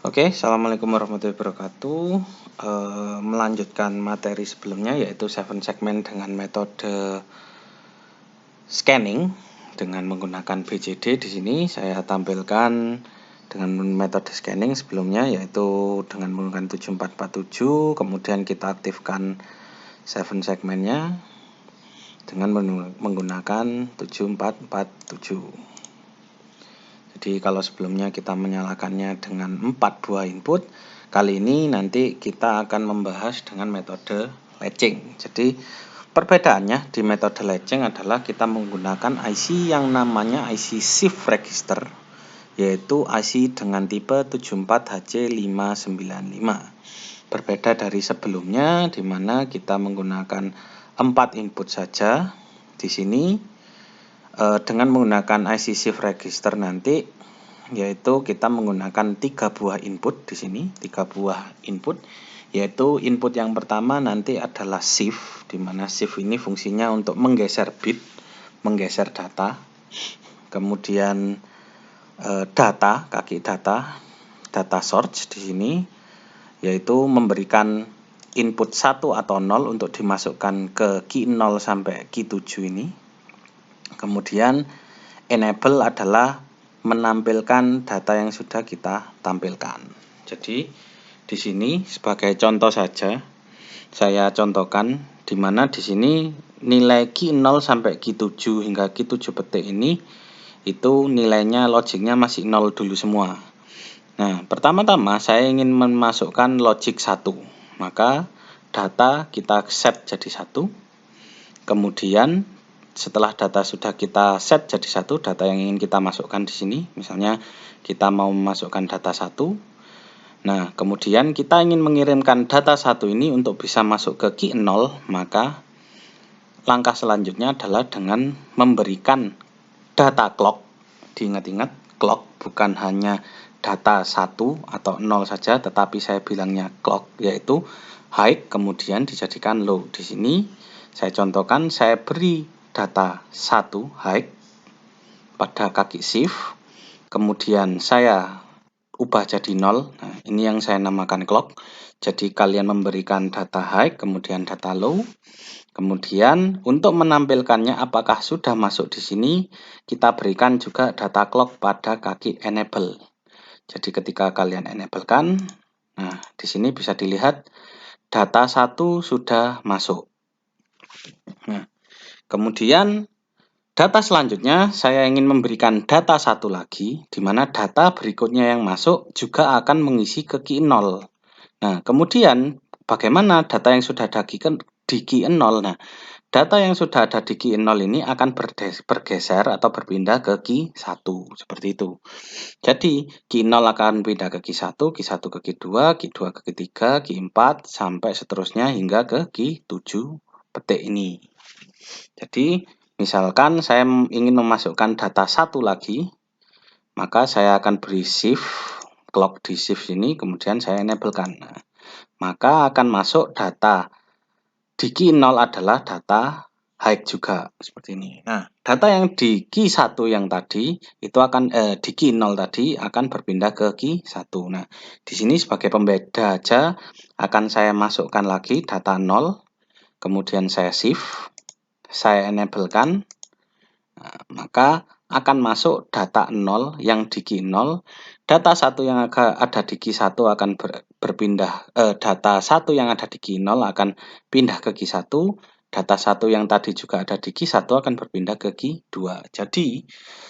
Oke, assalamualaikum warahmatullahi wabarakatuh. Melanjutkan materi sebelumnya yaitu 7 segmen dengan metode scanning dengan menggunakan BCD. Di sini saya tampilkan dengan metode scanning sebelumnya yaitu dengan menggunakan 7447, kemudian kita aktifkan 7 segmennya dengan menggunakan 7447. Jadi kalau sebelumnya kita menyalakannya dengan 4 buah input, kali ini nanti kita akan membahas dengan metode latching. Jadi perbedaannya di metode latching adalah kita menggunakan IC yang namanya IC shift register, yaitu IC dengan tipe 74HC595. Berbeda dari sebelumnya di mana kita menggunakan 4 input saja. Di sini dengan menggunakan IC shift register nanti yaitu kita menggunakan 3 buah input di sini, 3 buah input, yaitu input yang pertama nanti adalah shift, di mana shift ini fungsinya untuk menggeser bit, menggeser data. Kemudian data, kaki data source di sini yaitu memberikan input 1 atau 0 untuk dimasukkan ke key 0 sampai key 7 ini. Kemudian enable adalah menampilkan data yang sudah kita tampilkan. Jadi di sini sebagai contoh saja saya contohkan di mana di sini nilai key 0 sampai key 7 hingga key 7 petik ini itu nilainya logiknya masih 0 dulu semua. Nah, pertama-tama saya ingin memasukkan logic 1. Maka data kita set jadi 1. Kemudian setelah data sudah kita set jadi 1, data yang ingin kita masukkan di sini, misalnya kita mau memasukkan data 1. Nah, kemudian kita ingin mengirimkan data 1 ini untuk bisa masuk ke key 0, maka langkah selanjutnya adalah dengan memberikan data clock. Diingat-ingat, clock bukan hanya data 1 atau 0 saja, tetapi saya bilangnya clock, yaitu high kemudian dijadikan low. Di sini saya contohkan, saya beri data 1 high pada kaki shift, kemudian saya ubah jadi 0. Nah, ini yang saya namakan clock. Jadi kalian memberikan data high kemudian data low. Kemudian untuk menampilkannya apakah sudah masuk di sini, kita berikan juga data clock pada kaki enable. Jadi ketika kalian enablekan, nah di sini bisa dilihat data 1 sudah masuk. Nah, kemudian data selanjutnya saya ingin memberikan data 1 lagi, di mana data berikutnya yang masuk juga akan mengisi ke key 0. Nah, kemudian bagaimana data yang sudah ada di key 0? Nah, data yang sudah ada di key 0 ini akan bergeser atau berpindah ke key 1, seperti itu. Jadi, key 0 akan pindah ke key 1 ke key 2, key 2 ke key 3, key 4, sampai seterusnya hingga ke key 7 petik ini. Jadi, misalkan saya ingin memasukkan data 1 lagi, maka saya akan beri shift, clock di shift ini, kemudian saya enablekan. Nah, maka akan masuk data di key 0 adalah data high juga, seperti ini. Nah, data yang di key 1 yang tadi, itu akan di key 0 tadi akan berpindah ke key 1. Nah, di sini sebagai pembeda aja, akan saya masukkan lagi data 0, kemudian saya shift, saya enablekan, nah, maka akan masuk data 0 yang di key 0, data 1 yang ada di key 1 akan berpindah, data 1 yang ada di key 0 akan pindah ke key 1, data 1 yang tadi juga ada di key 1 akan berpindah ke key 2. Jadi,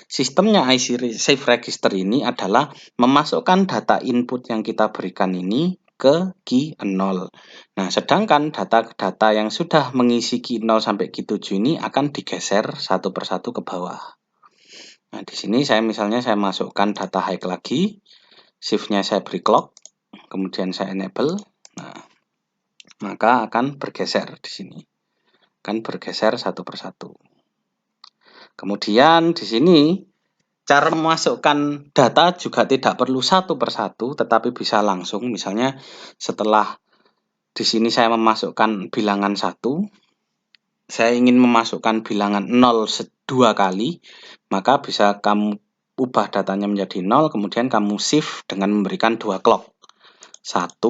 sistemnya IC shift register ini adalah memasukkan data input yang kita berikan ini ke key 0. Nah, sedangkan data-data yang sudah mengisi key 0 sampai key 7 ini akan digeser satu persatu ke bawah. Nah, di sini saya misalnya saya masukkan data high lagi, shift-nya saya beri clock, kemudian saya enable. Nah, maka akan bergeser di sini. Akan bergeser satu persatu. Kemudian di sini cara memasukkan data juga tidak perlu satu persatu, tetapi bisa langsung. Misalnya setelah di sini saya memasukkan bilangan 1, saya ingin memasukkan bilangan 0 2 kali, maka bisa kamu ubah datanya menjadi 0, kemudian kamu shift dengan memberikan 2 clock. 1,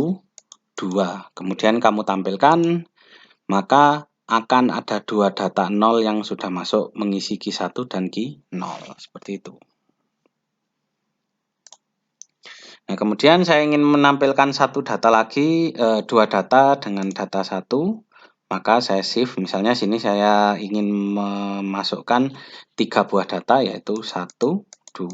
2. Kemudian kamu tampilkan, maka akan ada 2 data 0 yang sudah masuk mengisi key 1 dan key 0. Seperti itu. Nah, kemudian saya ingin menampilkan satu data lagi, 2 data dengan data 1, maka saya shift, misalnya sini saya ingin memasukkan 3 buah data, yaitu 1, 2,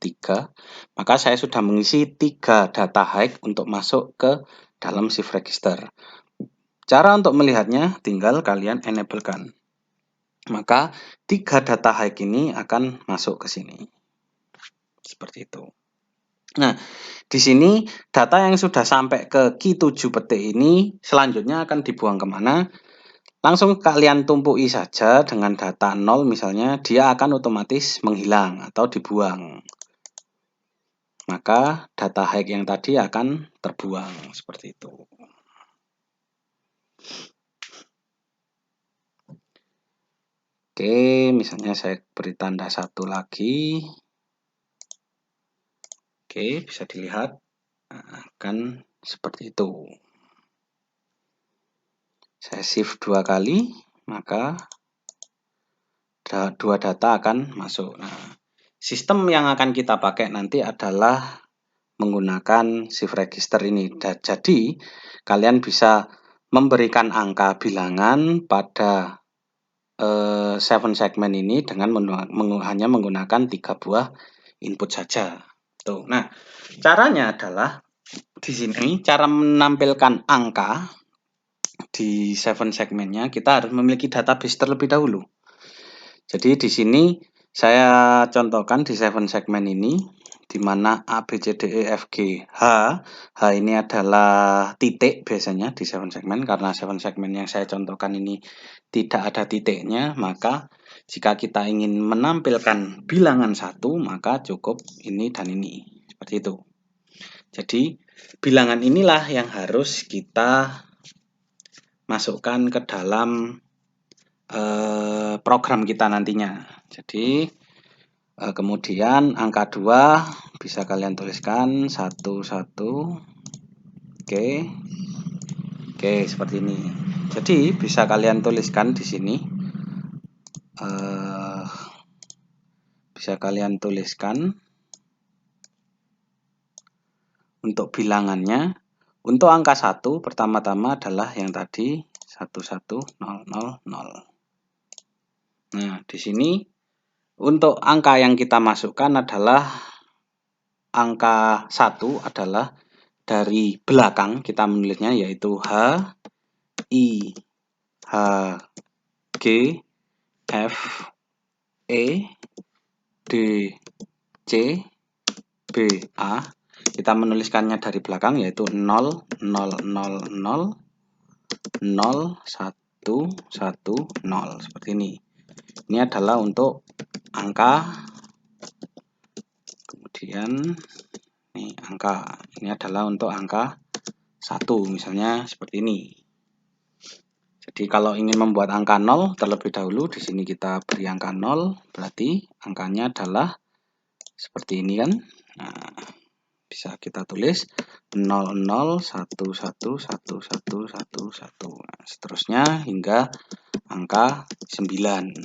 3, maka saya sudah mengisi 3 data high untuk masuk ke dalam shift register. Cara untuk melihatnya tinggal kalian enablekan. Maka 3 data high ini akan masuk ke sini. Seperti itu. Nah, di sini data yang sudah sampai ke key 7 petik ini selanjutnya akan dibuang kemana? Langsung kalian tumpuki saja dengan data 0 misalnya, dia akan otomatis menghilang atau dibuang. Maka data high yang tadi akan terbuang seperti itu. Oke, misalnya saya beri tanda 1 lagi. Oke, bisa dilihat akan seperti itu. Saya shift 2 kali, maka 2 data akan masuk. Nah, sistem yang akan kita pakai nanti adalah menggunakan shift register ini. Jadi, kalian bisa memberikan angka bilangan pada 7 segmen ini dengan hanya menggunakan 3 buah input saja. Tuh. Nah, caranya adalah di sini cara menampilkan angka di 7 segmennya kita harus memiliki database terlebih dahulu. Jadi di sini saya contohkan di 7 segmen ini di mana A, B, C, D, E, F, G, H. H ini adalah titik biasanya di 7 segmen, karena 7 segmen yang saya contohkan ini tidak ada titiknya, maka jika kita ingin menampilkan bilangan 1, maka cukup ini dan ini. Seperti itu. Jadi bilangan inilah yang harus kita masukkan ke dalam program kita nantinya. Jadi kemudian angka 2 bisa kalian tuliskan 1, 1. Oke, seperti ini. Jadi bisa kalian tuliskan di sini. Bisa kalian tuliskan untuk bilangannya. Untuk angka 1 pertama-tama adalah yang tadi 11000. Nah, di sini untuk angka yang kita masukkan adalah angka 1 adalah dari belakang kita menulisnya, yaitu H, I, H, G, F, E, D, C, B, A. Kita menuliskannya dari belakang, yaitu 0, 0, 0, 0, 0, 1, 1, 0. Seperti ini. Ini adalah untuk angka. Kemudian ini angka. Ini adalah untuk angka 1, misalnya seperti ini. Jadi kalau ingin membuat angka 0 terlebih dahulu, di sini kita beri angka 0, berarti angkanya adalah seperti ini kan. Nah, bisa kita tulis 00 11 11 11 11. Nah, seterusnya hingga angka 9.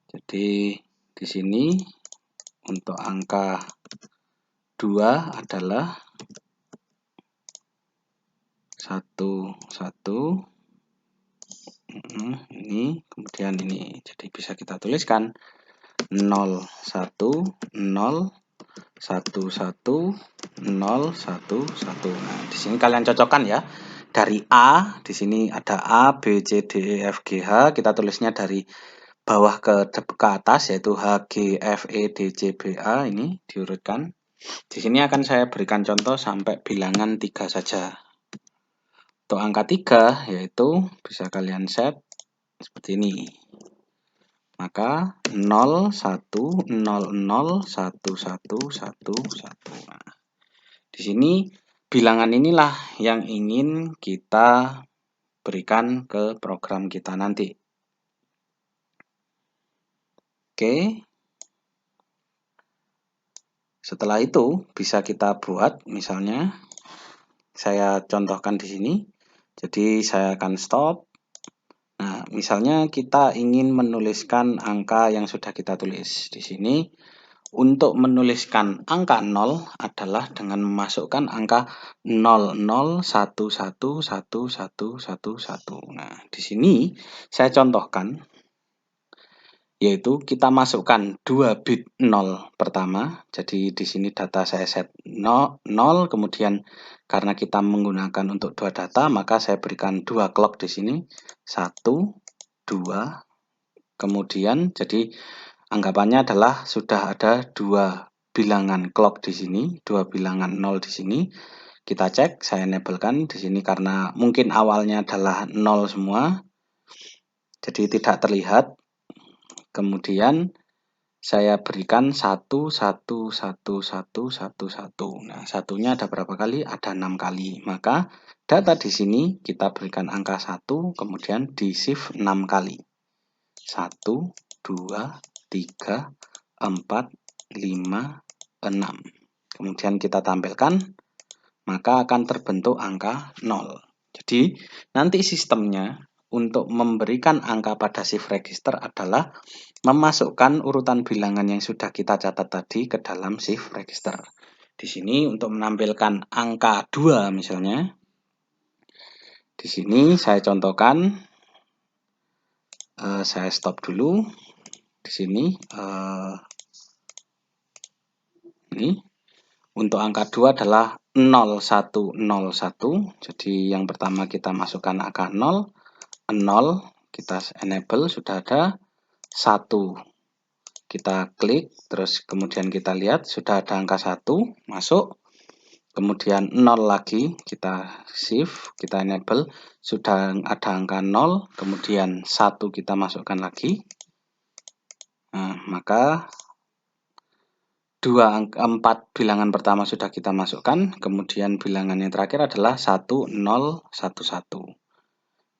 Jadi di sini untuk angka 2 adalah 1, 1. Ini, kemudian ini. Jadi bisa kita tuliskan 0, 1, 0, 1, 1, 0, 1, 1. Nah, di sini kalian cocokkan ya. Dari A, di sini ada A, B, C, D, E, F, G, H. Kita tulisnya dari bawah ke atas, yaitu H, G, F, E, D, C, B, A. Ini diurutkan. Di sini akan saya berikan contoh sampai bilangan 3 saja. Untuk angka 3, yaitu bisa kalian set seperti ini. Maka 0, 1, 0, 0, 1, 1, 1, 1. Nah, di sini bilangan inilah yang ingin kita berikan ke program kita nanti. Oke. Setelah itu bisa kita buat, misalnya saya contohkan di sini. Jadi saya akan stop. Nah, misalnya kita ingin menuliskan angka yang sudah kita tulis di sini. Untuk menuliskan angka 0 adalah dengan memasukkan angka 00111111. Nah, di sini saya contohkan, yaitu kita masukkan 2 bit 0 pertama. Jadi di sini data saya set 0, kemudian karena kita menggunakan untuk 2 data, maka saya berikan 2 clock di sini. 1, 2, kemudian jadi anggapannya adalah sudah ada 2 bilangan clock di sini, 2 bilangan 0 di sini. Kita cek, saya enablekan di sini karena mungkin awalnya adalah 0 semua. Jadi tidak terlihat. Kemudian saya berikan 1, 1, 1, 1, 1, 1. Nah, satunya ada berapa kali? Ada 6 kali. Maka data di sini kita berikan angka 1, kemudian di shift 6 kali. 1, 2, 3, 4, 5, 6. Kemudian kita tampilkan, maka akan terbentuk angka 0. Jadi, nanti sistemnya untuk memberikan angka pada shift register adalah memasukkan urutan bilangan yang sudah kita catat tadi ke dalam shift register. Di sini untuk menampilkan angka 2 misalnya. Di sini saya contohkan, saya stop dulu. Di sini ini untuk angka 2 adalah 0101. Jadi yang pertama kita masukkan angka 0, kita enable, sudah ada. 1 kita klik, terus kemudian kita lihat sudah ada angka 1 masuk. Kemudian 0 lagi kita shift, kita enable, sudah ada angka 0, kemudian 1 kita masukkan lagi. Nah, maka 4 bilangan pertama sudah kita masukkan, kemudian bilangan yang terakhir adalah 1011,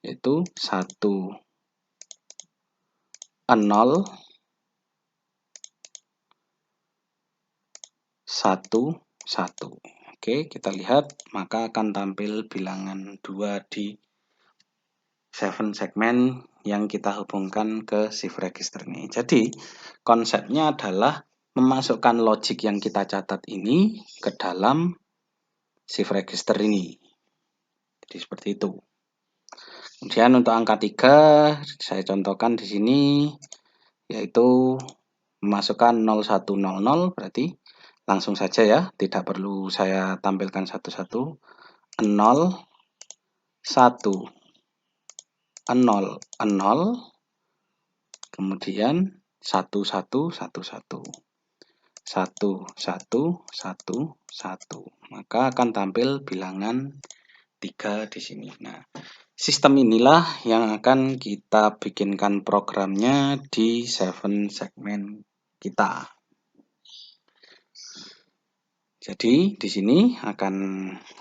yaitu 1, 0, 1, 1. Oke, kita lihat, maka akan tampil bilangan 2 di 7 segmen yang kita hubungkan ke shift register ini. Jadi, konsepnya adalah memasukkan logic yang kita catat ini ke dalam shift register ini. Jadi seperti itu. Kemudian untuk angka 3 saya contohkan di sini, yaitu memasukkan 0100, berarti langsung saja ya, tidak perlu saya tampilkan satu-satu. 0, 1, 0, 0, kemudian 1, 1, 1, 1. 1, 1, 1, 1. Maka akan tampil bilangan 3 di sini. Nah, sistem inilah yang akan kita bikinkan programnya di 7 segmen kita. Jadi di sini akan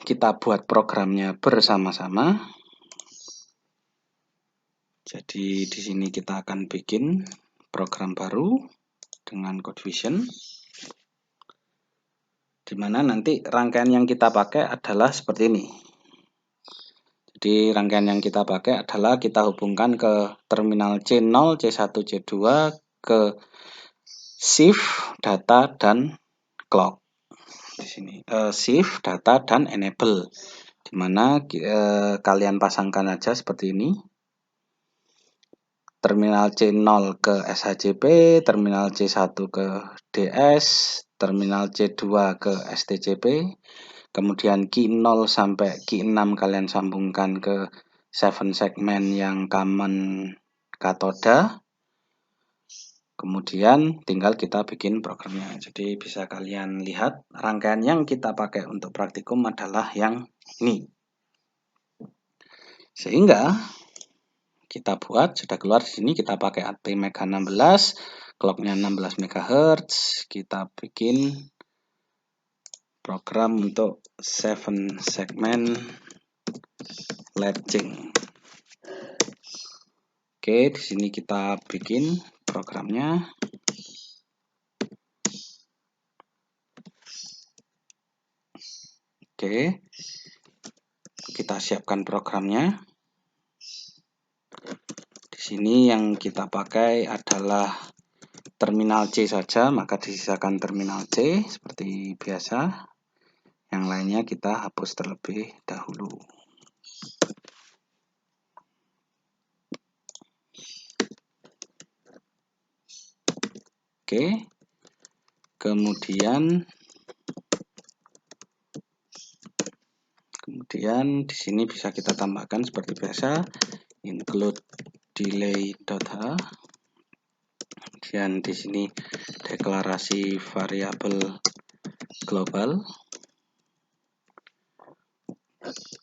kita buat programnya bersama-sama. Jadi di sini kita akan bikin program baru dengan CodeVision, di mana nanti rangkaian yang kita pakai adalah seperti ini. Jadi rangkaian yang kita pakai adalah kita hubungkan ke terminal C0, C1, C2 ke shift, data, dan clock. Di sini shift, data, dan enable, di mana kalian pasangkan aja seperti ini. Terminal C0 ke SHCP, terminal C1 ke DS, terminal C2 ke STCP, kemudian key 0 sampai key 6 kalian sambungkan ke 7 segmen yang common katoda. Kemudian tinggal kita bikin programnya. Jadi bisa kalian lihat rangkaian yang kita pakai untuk praktikum adalah yang ini. Sehingga kita buat, sudah keluar di sini, kita pakai ATmega 16, clocknya 16 MHz, kita bikin program untuk 7 segmen latching. Oke, di sini kita bikin programnya. Oke, kita siapkan programnya. Di sini yang kita pakai adalah terminal C saja, maka disisakan terminal C seperti biasa. Yang lainnya kita hapus terlebih dahulu. Oke, kemudian di sini bisa kita tambahkan seperti biasa include delay.h. Kemudian di sini deklarasi variabel global.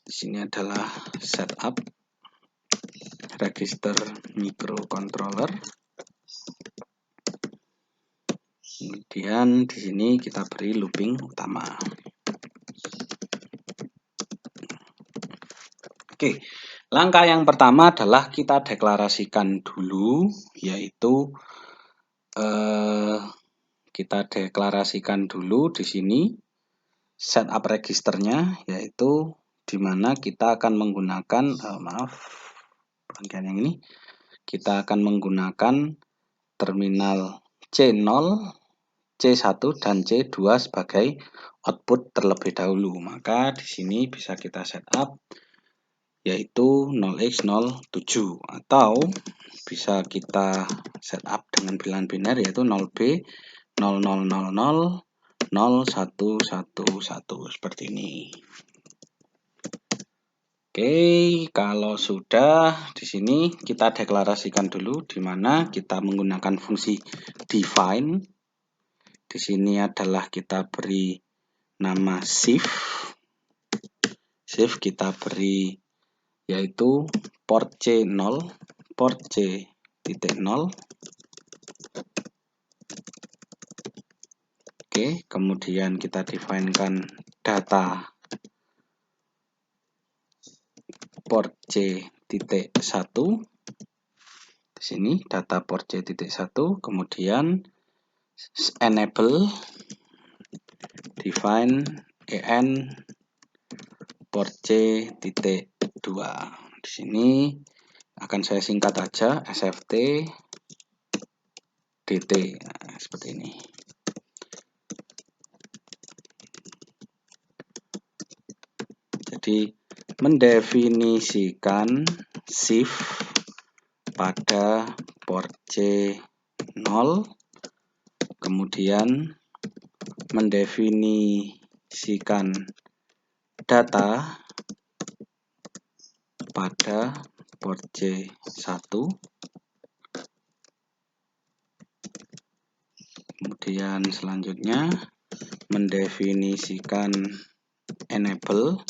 Di sini adalah setup register microcontroller. Kemudian di sini kita beri looping utama. Oke, langkah yang pertama adalah kita deklarasikan dulu, yaitu kita deklarasikan dulu di sini setup registernya, yaitu di mana kita akan menggunakan bagian yang ini kita akan menggunakan terminal C0, C1 dan C2 sebagai output terlebih dahulu. Maka di sini bisa kita setup yaitu 0x07 atau bisa kita setup dengan pilihan biner yaitu 0B 0000 0111 seperti ini. Oke, kalau sudah di sini kita deklarasikan dulu di mana kita menggunakan fungsi define. Di sini adalah kita beri nama shift. Shift kita beri yaitu port C0, port C.0. Oke, kemudian kita definekan data port C.1. Di sini data port C.1, kemudian enable define en port C.2. Di sini akan saya singkat aja sft dt. Nah, seperti ini. Jadi mendefinisikan shift pada port C0, kemudian mendefinisikan data pada port C1, kemudian selanjutnya mendefinisikan enable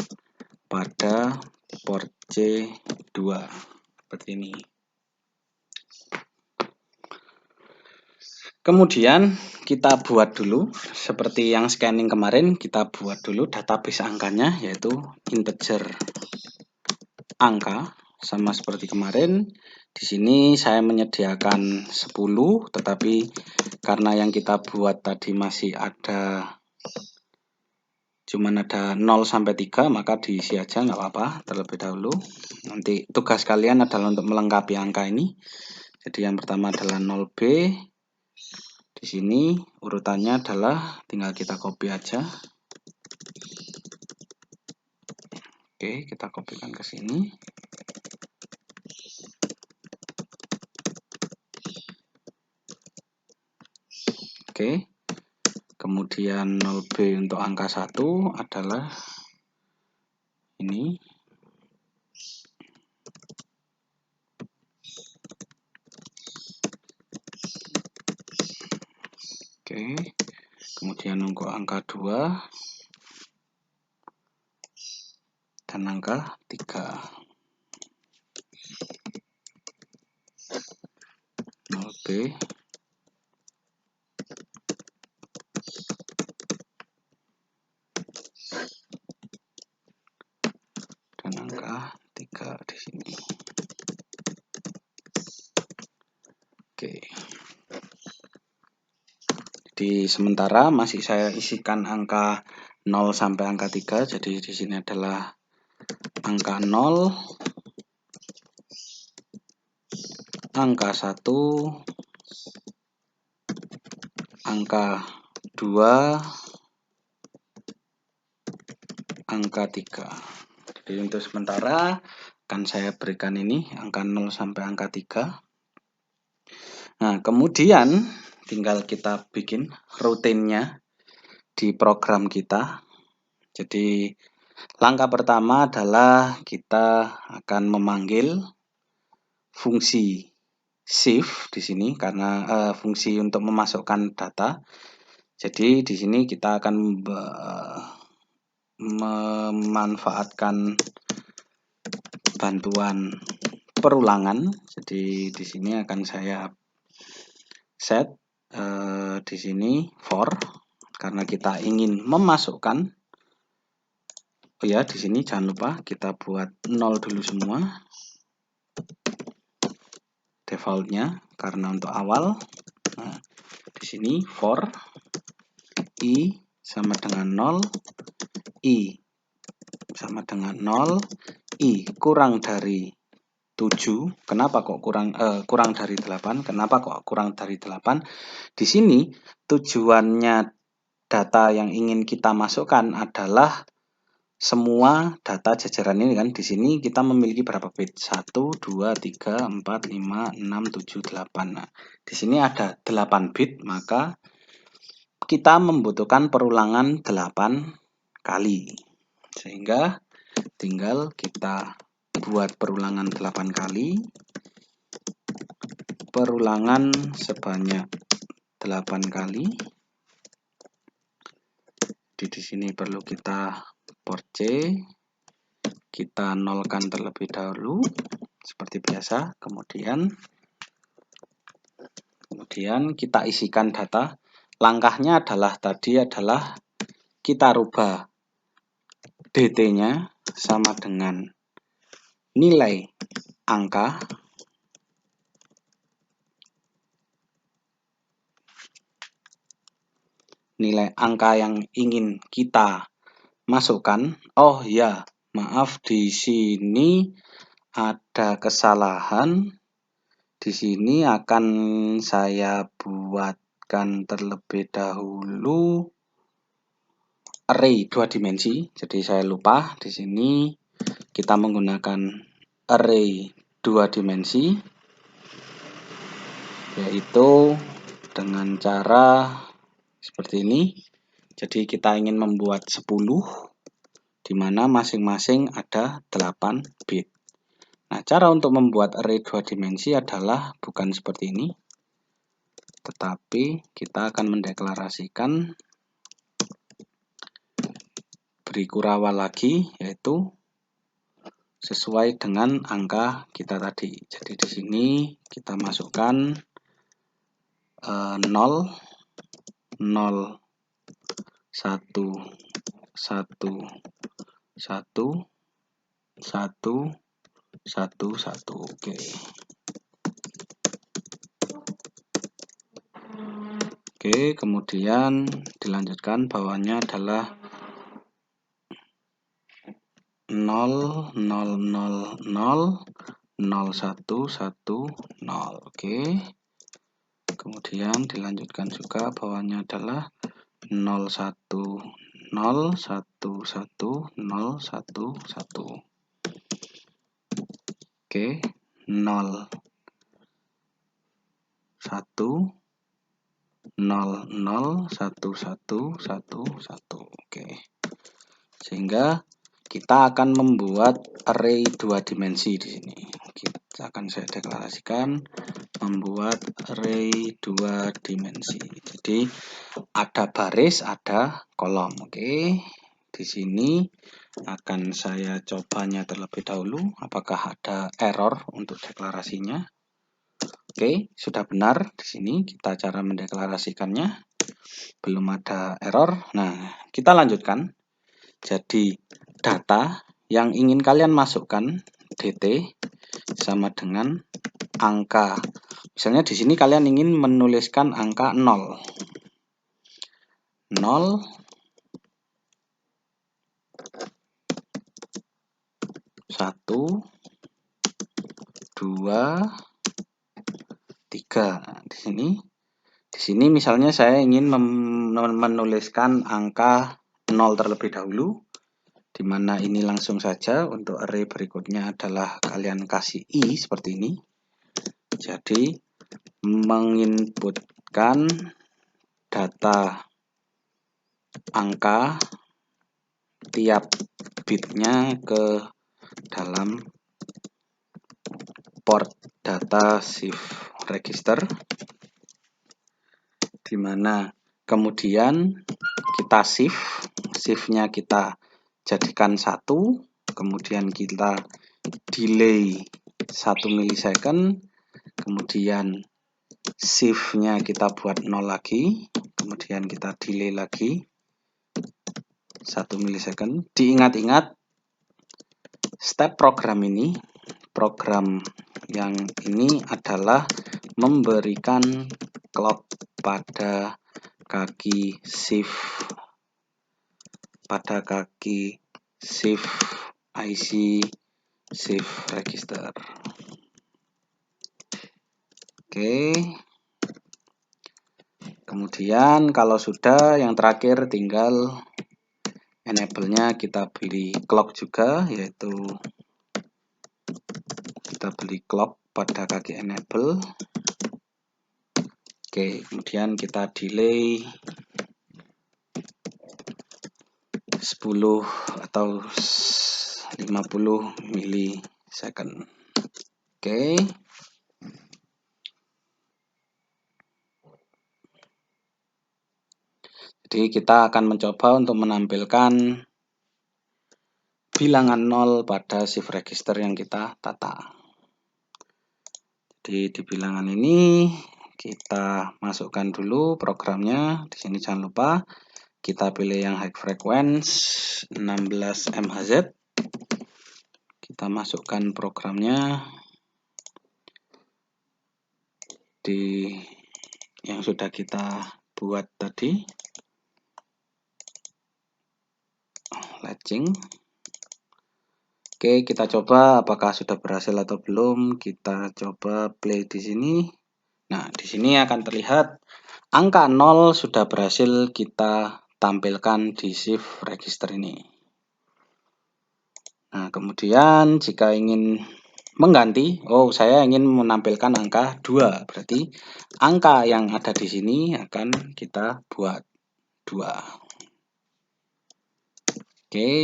pada port C2 seperti ini. Kemudian kita buat dulu seperti yang scanning kemarin, kita buat dulu database angkanya yaitu integer angka sama seperti kemarin. Di sini saya menyediakan 10, tetapi karena yang kita buat tadi masih ada cuman ada 0 sampai 3, maka diisi aja nggak apa-apa terlebih dahulu. Nanti tugas kalian adalah untuk melengkapi angka ini. Jadi yang pertama adalah 0B. Di sini urutannya adalah tinggal kita copy aja. Oke, kita kopikan ke sini. Oke. Kemudian 0B untuk angka 1 adalah ini. Oke. Kemudian untuk angka 2 dan angka 3. 0B dan angka 3 di sini. Oke. Di sementara masih saya isikan angka 0 sampai angka 3. Jadi di sini adalah angka 0, angka 1, angka 2, angka 3. Jadi untuk sementara akan saya berikan ini angka 0 sampai angka 3. Nah, kemudian tinggal kita bikin rutinnya di program kita. Jadi langkah pertama adalah kita akan memanggil fungsi shift di sini karena fungsi untuk memasukkan data. Jadi di sini kita akan memanfaatkan bantuan perulangan. Jadi di sini akan saya set di sini for karena kita ingin memasukkan. Oh ya, di sini jangan lupa kita buat 0 dulu semua. Defaultnya karena untuk awal. Nah, di sini for i sama dengan 0, i sama dengan 0, i kurang dari 7. Kenapa kok kurang dari 8? Kenapa kok kurang dari 8? Di sini tujuannya data yang ingin kita masukkan adalah semua data jajaran ini kan. Di sini kita memiliki berapa bit? 1, 2, 3, 4, 5, 6, 7, 8. Nah, di sini ada 8 bit, maka kita membutuhkan perulangan 8 kali. Sehingga tinggal kita buat perulangan 8 kali. Perulangan sebanyak 8 kali. Di sini perlu kita port C, kita nolkan terlebih dahulu seperti biasa, kemudian kita isikan data. Langkahnya adalah kita rubah DT-nya sama dengan nilai angka yang ingin kita masukkan. Oh ya, maaf, di sini ada kesalahan. Di sini akan saya buatkan terlebih dahulu array 2 dimensi. Jadi saya lupa, di sini kita menggunakan array 2 dimensi, yaitu dengan cara seperti ini. Jadi kita ingin membuat 10, di mana masing-masing ada 8 bit. Nah, cara untuk membuat array 2 dimensi adalah bukan seperti ini, tetapi kita akan mendeklarasikan beri kurawal lagi, yaitu sesuai dengan angka kita tadi. Jadi di sini kita masukkan 0, 0, 1, 1, 1, 1, 1, 1. Oke, kemudian dilanjutkan bawahnya adalah 0, 0, 0, 0, 0, 1, 1, 0. Oke. Kemudian dilanjutkan juga bawahnya adalah 0, 1, 0, 1, 1, 0, 1, 1. Oke, 0, 1, 0, 0, 1, 1, 1, 1. Oke. Sehingga kita akan membuat array 2 dimensi di sini. Akan saya deklarasikan membuat array 2 dimensi. Jadi ada baris, ada kolom. Oke. Di sini akan saya cobanya terlebih dahulu apakah ada error untuk deklarasinya. Oke, sudah benar. Di sini kita cara mendeklarasikannya. Belum ada error. Nah, kita lanjutkan. Jadi data yang ingin kalian masukkan DT sama dengan angka. Misalnya di sini kalian ingin menuliskan angka 0. 0, 1, 2, 3. Di sini misalnya saya ingin menuliskan angka 0 terlebih dahulu, di mana ini langsung saja untuk array berikutnya adalah kalian kasih i seperti ini. Jadi menginputkan data angka tiap bitnya ke dalam port data shift register, di mana kemudian kita shiftnya kita jadikan 1, kemudian kita delay 1 milisecond, kemudian shiftnya kita buat 0 lagi, kemudian kita delay lagi 1 milisecond. Diingat-ingat step program yang ini adalah memberikan clock pada kaki shift IC shift register. Oke. Kemudian kalau sudah, yang terakhir tinggal enable-nya kita beri clock juga, yaitu kita beri clock pada kaki enable. Oke, kemudian kita delay 10 atau 50 milisecond. Oke. Jadi kita akan mencoba untuk menampilkan bilangan 0 pada shift register yang kita tata. Jadi di bilangan ini kita masukkan dulu programnya. Di sini jangan lupa kita pilih yang high frequency 16 MHz. Kita masukkan programnya di yang sudah kita buat tadi. Latching. Oke, kita coba apakah sudah berhasil atau belum. Kita coba play di sini. Nah, di sini akan terlihat angka 0 sudah berhasil kita tampilkan di shift register ini. Nah, kemudian jika ingin mengganti, saya ingin menampilkan angka 2. Berarti angka yang ada di sini akan kita buat 2. Oke.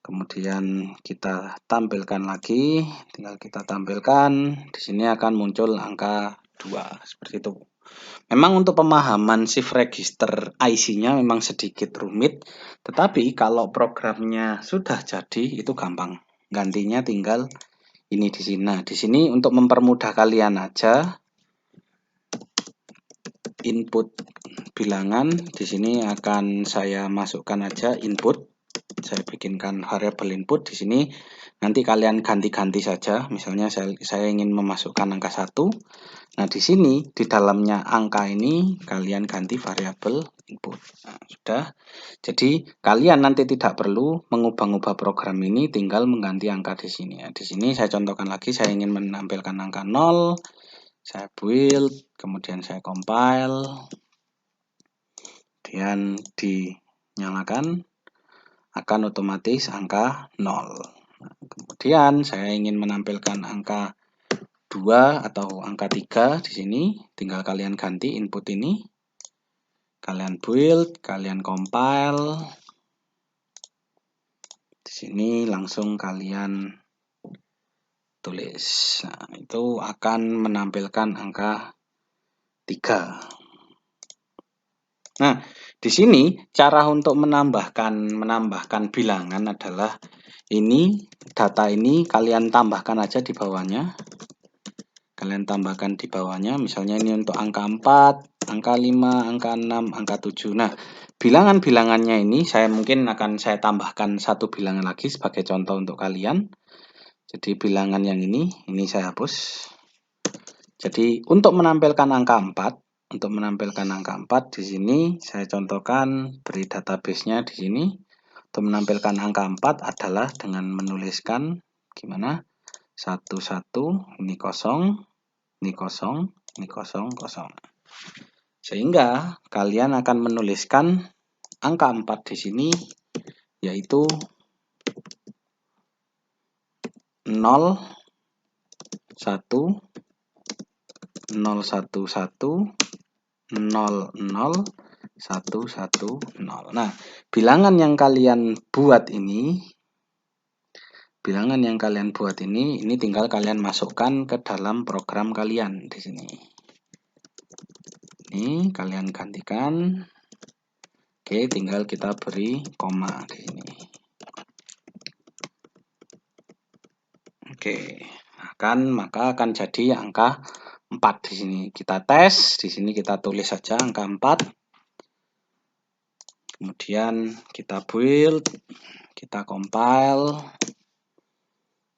Kemudian kita tampilkan lagi, tinggal kita tampilkan, di sini akan muncul angka 2, seperti itu. Memang untuk pemahaman shift register IC-nya memang sedikit rumit, tetapi kalau programnya sudah jadi itu gampang. Gantinya tinggal ini di sini. Nah, di sini untuk mempermudah kalian aja, input bilangan di sini akan saya masukkan aja input. Saya bikinkan variabel input di sini. Nanti kalian ganti-ganti saja. Misalnya saya ingin memasukkan angka 1. Nah, di sini di dalamnya angka ini kalian ganti variabel input. Nah, sudah. Jadi kalian nanti tidak perlu mengubah-ubah program ini, tinggal mengganti angka di sini. Nah, di sini saya contohkan lagi, saya ingin menampilkan angka 0. Saya build, kemudian saya compile. Kemudian dinyalakan, akan otomatis angka 0. Nah, kemudian saya ingin menampilkan angka 2 atau angka 3 di sini, tinggal kalian ganti input ini. Kalian build, kalian compile. Di sini langsung kalian tulis. Nah, itu akan menampilkan angka 3. Nah, di sini cara untuk menambahkan bilangan adalah ini, data ini kalian tambahkan aja di bawahnya. Kalian tambahkan di bawahnya, misalnya ini untuk angka 4, angka 5, angka 6, angka 7. Nah, bilangan-bilangannya ini mungkin akan saya tambahkan satu bilangan lagi sebagai contoh untuk kalian. Jadi bilangan yang ini saya hapus. Jadi untuk menampilkan angka 4, di sini saya contohkan beri database-nya di sini. untuk menampilkan angka 4 adalah dengan menuliskan gimana? 1, 1, ini kosong, ini kosong, ini kosong, kosong. Sehingga kalian akan menuliskan angka 4 di sini, yaitu 0, 1, 0, 1, 1, 0, 0, 1, 1, 0. Nah, bilangan yang kalian buat ini, ini tinggal kalian masukkan ke dalam program kalian di sini. Ini kalian gantikan. Oke, tinggal kita beri koma di sini. Oke, maka akan jadi angka 4 di sini. Kita tes, di sini kita tulis saja angka 4. Kemudian kita build, kita compile,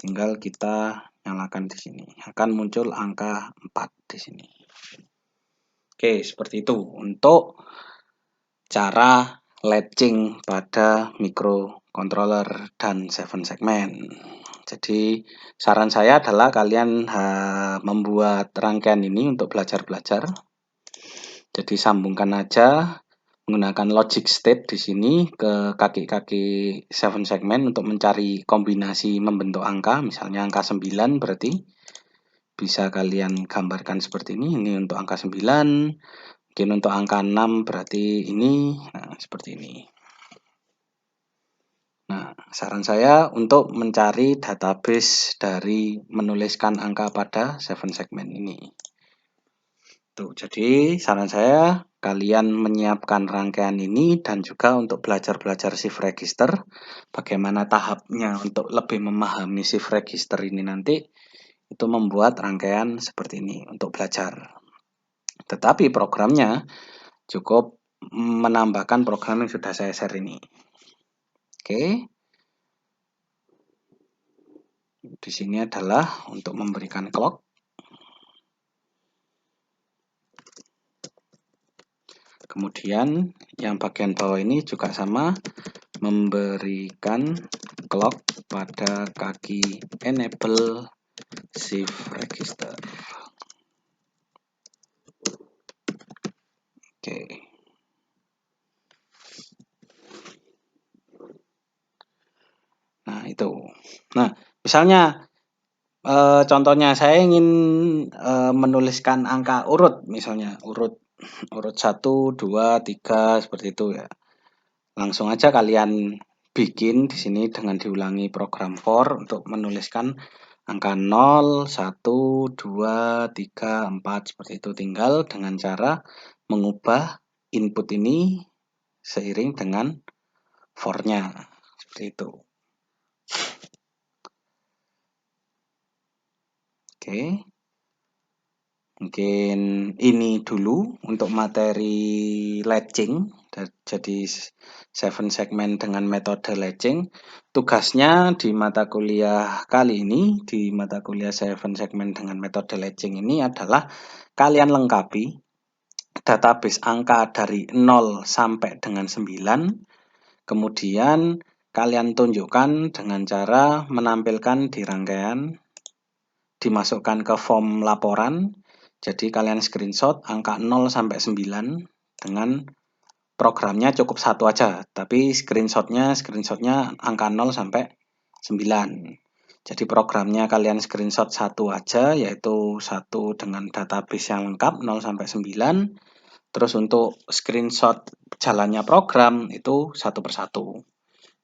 tinggal kita nyalakan di sini. Akan muncul angka 4 di sini. Oke, seperti itu untuk cara latching pada microcontroller dan 7 segmen. Jadi saran saya adalah kalian membuat rangkaian ini untuk belajar-belajar. Jadi sambungkan aja menggunakan logic state di sini ke kaki-kaki 7 segmen untuk mencari kombinasi membentuk angka, misalnya angka 9 berarti bisa kalian gambarkan seperti ini. Ini untuk angka 9, mungkin untuk angka 6 berarti ini, nah seperti ini. Nah, saran saya untuk mencari database dari menuliskan angka pada 7 segmen ini. Tuh, jadi saran saya kalian menyiapkan rangkaian ini dan juga untuk belajar-belajar shift register, bagaimana tahapnya untuk lebih memahami shift register ini nanti, itu membuat rangkaian seperti ini untuk belajar. Tetapi programnya cukup menambahkan program yang sudah saya share ini. Oke. Di sini adalah untuk memberikan clock. Kemudian yang bagian bawah ini juga sama, memberikan clock pada kaki enable shift register. Oke. Nah, itu. Nah, misalnya contohnya saya ingin menuliskan angka urut, misalnya urut 1, 2, 3 seperti itu ya. Langsung aja kalian bikin di sini dengan diulangi program for untuk menuliskan angka 0, 1, 2, 3, 4 seperti itu. Tinggal dengan cara mengubah input ini seiring dengan for-nya seperti itu. Oke. Mungkin ini dulu untuk materi latching. Jadi 7 segmen dengan metode latching. Tugasnya di mata kuliah kali ini, di mata kuliah 7 segmen dengan metode latching ini adalah kalian lengkapi database angka dari 0 sampai dengan 9. Kemudian kalian tunjukkan dengan cara menampilkan di rangkaian, dimasukkan ke form laporan. Jadi kalian screenshot angka 0 sampai 9 dengan programnya cukup satu aja, tapi screenshotnya angka 0 sampai 9. Jadi programnya kalian screenshot satu aja, yaitu satu dengan database yang lengkap 0 sampai 9. Terus untuk screenshot jalannya program itu satu persatu.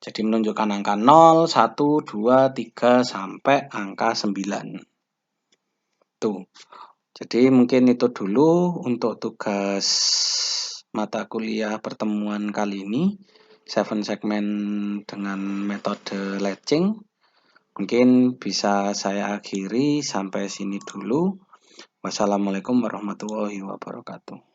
Jadi menunjukkan angka 0, 1, 2, 3 sampai angka 9. Tuh. Jadi mungkin itu dulu untuk tugas mata kuliah pertemuan kali ini, 7 segmen dengan metode latching. Mungkin bisa saya akhiri sampai sini dulu. Wassalamualaikum warahmatullahi wabarakatuh.